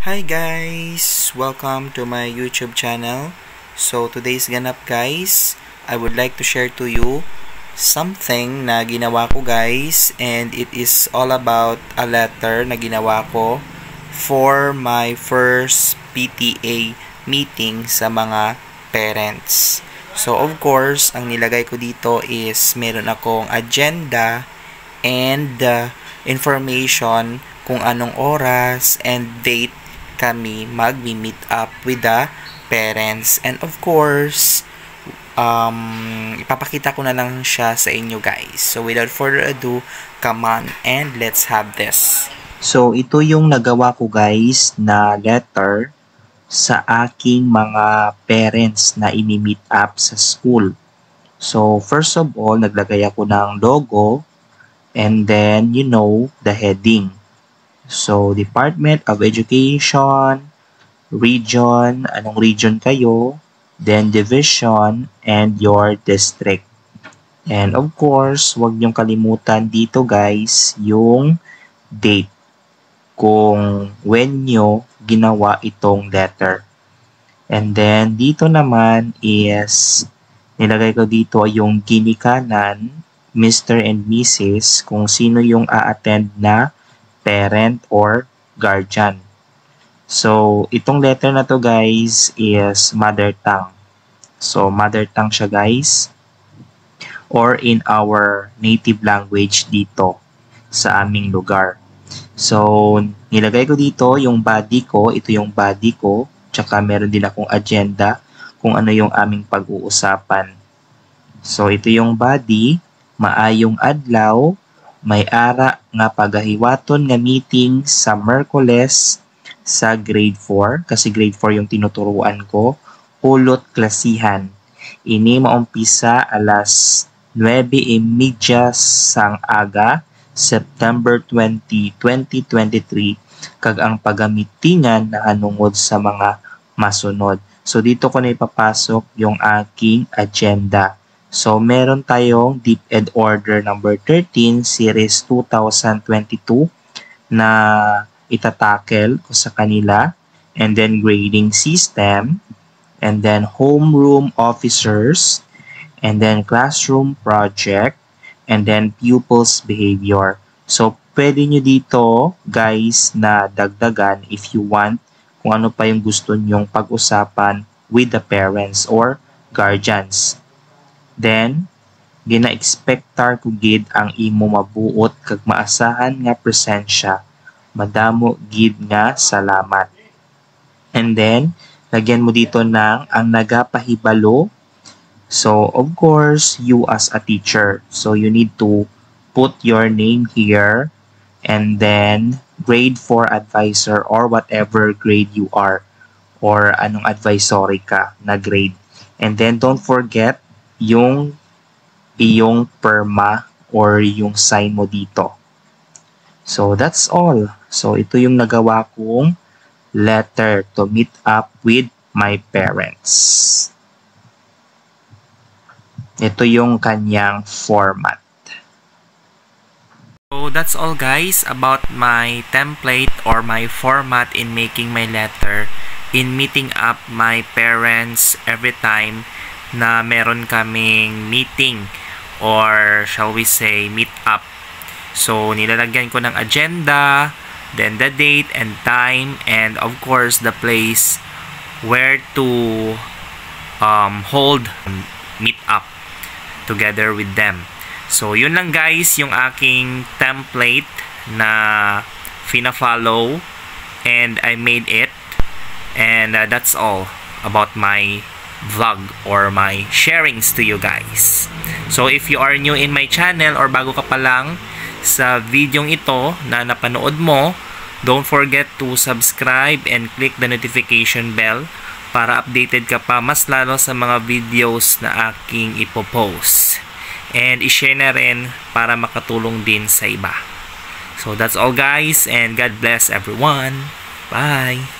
Hi guys! Welcome to my YouTube channel. So today's ganap guys, I would like to share to you something na ginawa ko guys, and it is all about a letter na ginawa ko for my first PTA meeting sa mga parents. So of course, ang nilagay ko dito is meron akong agenda and information kung anong oras and date kami mag-meet up with the parents. And of course, ipapakita ko na lang siya sa inyo guys. So without further ado, come on and let's have this. So ito yung nagawa ko guys na letter sa aking mga parents na ini-meet up sa school. So first of all, naglagay ako ng logo and then the heading. So, Department of Education, region, anong region kayo, then division, and your district. And of course, huwag niyong kalimutan dito guys, yung date kung when nyo ginawa itong letter. And then, dito naman is, nilagay ko dito yung ginikanan, Mr. and Mrs. kung sino yung a-attend na parent or guardian. So, itong letter na to guys is mother tongue. So, mother tongue siya guys. Or in our native language dito sa aming lugar. So, nilagay ko dito yung body ko. Ito yung body ko. Tsaka meron din akong agenda kung ano yung aming pag-uusapan. So, ito yung body. Maayong adlaw. May ara nga pagahiwaton nga meeting sa Merkules sa grade 4 kasi grade 4 yung tinuturuan ko, hulot klasihan. Ini maumpisa alas 9:30 sang aga, September 20, 2023 kag ang pagamitingan na anungod sa mga masunod. So dito ko na ipapasok yung aking agenda. So, meron tayong DepEd Order number 13, Series 2022 na itatakel ko sa kanila. And then, grading system. And then, homeroom officers. And then, classroom project. And then, pupils behavior. So, pwede nyo dito, guys, na dagdagan if you want kung ano pa yung gusto nyong pag-usapan with the parents or guardians. Then, gina-expectar ko gid ang imo mabuot kag maasahan nga presensya. Madamo gid nga salamat. And then, lagyan mo dito ng ang nagapahibalo. So, of course, you as a teacher. So, you need to put your name here and then grade 4 advisor or whatever grade you are or anong advisory ka na grade. And then, don't forget yung iyong perma or yung sign mo dito. So, that's all. So, ito yung nagawa kong letter to meet up with my parents. Ito yung kanyang format. So that's all guys about my template or my format in making my letter in meeting up my parents every time na meron kaming meeting or shall we say meet up. So nilalagyan ko ng agenda, then the date and time, and of course the place where to hold meet up together with them. So yun lang guys yung aking template na fina-follow and I made it, and that's all about my vlog or my sharings to you guys. So if you are new in my channel or bago ka pa lang sa videong ito na napanood mo, don't forget to subscribe and click the notification bell para updated ka pa mas lalo sa mga videos na aking ipopost. And i-share na rin para makatulong din sa iba. So that's all guys, and God bless everyone. Bye!